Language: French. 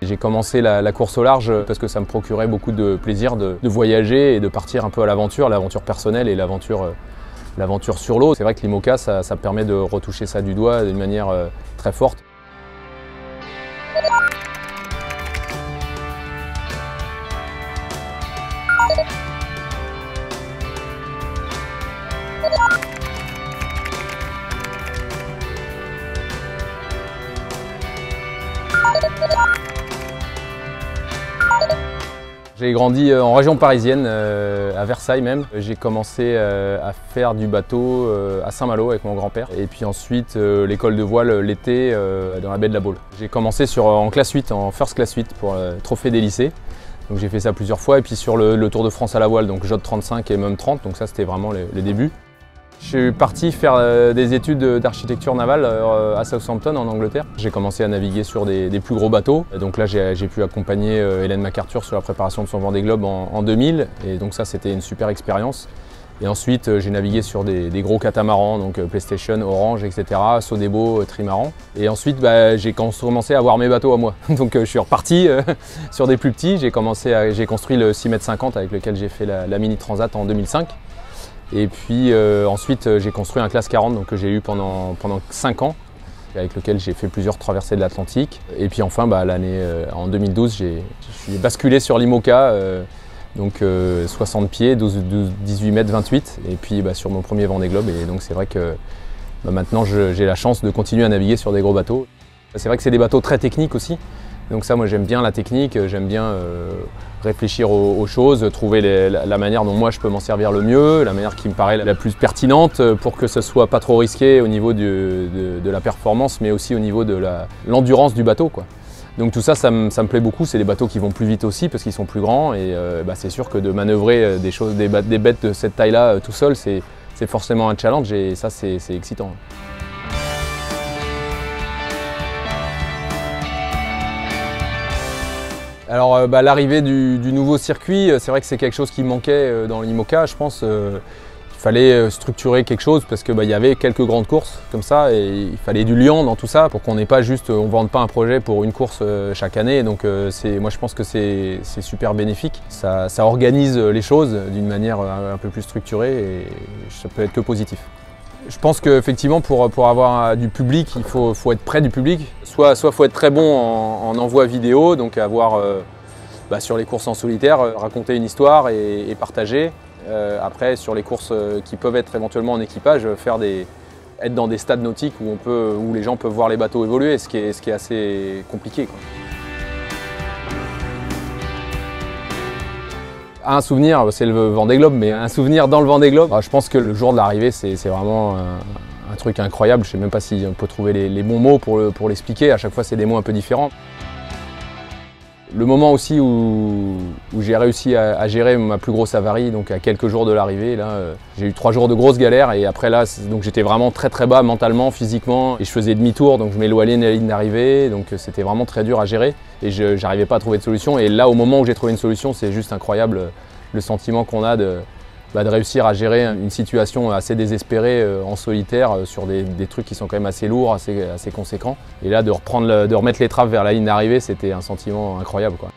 J'ai commencé la course au large parce que ça me procurait beaucoup de plaisir de voyager et de partir un peu à l'aventure personnelle et l'aventure sur l'eau. C'est vrai que l'IMOCA, ça permet de retoucher ça du doigt d'une manière très forte. J'ai grandi en région parisienne, à Versailles même. J'ai commencé à faire du bateau à Saint-Malo avec mon grand-père. Et puis ensuite l'école de voile l'été dans la baie de la Baule. J'ai commencé en classe 8, en first class 8 pour le trophée des lycées. Donc j'ai fait ça plusieurs fois. Et puis sur le Tour de France à la voile, donc Jod 35 et même 30. Donc ça c'était vraiment les débuts. Je suis parti faire des études d'architecture navale à Southampton en Angleterre. J'ai commencé à naviguer sur des plus gros bateaux. Donc là j'ai pu accompagner Hélène MacArthur sur la préparation de son Vendée Globe en 2000. Et donc ça c'était une super expérience. Et ensuite j'ai navigué sur des gros catamarans, donc PlayStation, Orange, etc. Sodebo, Trimaran. Et ensuite j'ai commencé à avoir mes bateaux à moi. Donc je suis reparti sur des plus petits. J'ai construit le 6,50 m avec lequel j'ai fait la Mini Transat en 2005. Et puis ensuite j'ai construit un classe 40 donc, que j'ai eu pendant 5 ans, avec lequel j'ai fait plusieurs traversées de l'Atlantique. Et puis enfin en 2012 j'ai basculé sur l'IMOCA, donc 60 pieds, 18 mètres 28, et puis sur mon premier Vendée Globe. Et donc c'est vrai que maintenant j'ai la chance de continuer à naviguer sur des gros bateaux. C'est vrai que c'est des bateaux très techniques aussi. Donc ça, moi j'aime bien la technique, j'aime bien réfléchir aux choses, trouver la manière dont moi je peux m'en servir le mieux, la manière qui me paraît la plus pertinente pour que ce soit pas trop risqué au niveau de la performance, mais aussi au niveau de l'endurance du bateau, quoi. Donc tout ça, ça me plaît beaucoup. C'est des bateaux qui vont plus vite aussi parce qu'ils sont plus grands et c'est sûr que de manœuvrer des bêtes de cette taille-là tout seul, c'est forcément un challenge et ça c'est excitant. Alors l'arrivée du nouveau circuit, c'est vrai que c'est quelque chose qui manquait dans l'IMOCA. Je pense qu'il fallait structurer quelque chose parce qu'il y avait quelques grandes courses comme ça et il fallait du liant dans tout ça pour qu'on n'ait pas juste, on ne vende pas un projet pour une course chaque année. Donc moi je pense que c'est super bénéfique. Ça organise les choses d'une manière un peu plus structurée et ça peut être que positif. Je pense qu'effectivement pour avoir du public, il faut être près du public. Soit il faut être très bon en envoi vidéo, donc avoir sur les courses en solitaire, raconter une histoire et partager. Après sur les courses qui peuvent être éventuellement en équipage, être dans des stades nautiques où les gens peuvent voir les bateaux évoluer, ce qui est assez compliqué, quoi. Un souvenir, c'est le Vendée Globe, mais un souvenir dans le Vendée Globe, je pense que le jour de l'arrivée, c'est vraiment un truc incroyable. Je ne sais même pas si on peut trouver les bons mots pour l'expliquer. À chaque fois, c'est des mots un peu différents. Le moment aussi où j'ai réussi à gérer ma plus grosse avarie, donc à quelques jours de l'arrivée, là, j'ai eu 3 jours de grosses galères et après là, donc j'étais vraiment très très bas mentalement, physiquement, et je faisais demi-tour, donc je m'éloignais de la ligne d'arrivée, donc c'était vraiment très dur à gérer et je n'arrivais pas à trouver de solution. Et là, au moment où j'ai trouvé une solution, c'est juste incroyable le sentiment qu'on a de réussir à gérer une situation assez désespérée en solitaire sur des trucs qui sont quand même assez lourds, assez conséquents. Et là, de remettre l'étrave vers la ligne d'arrivée, c'était un sentiment incroyable, quoi.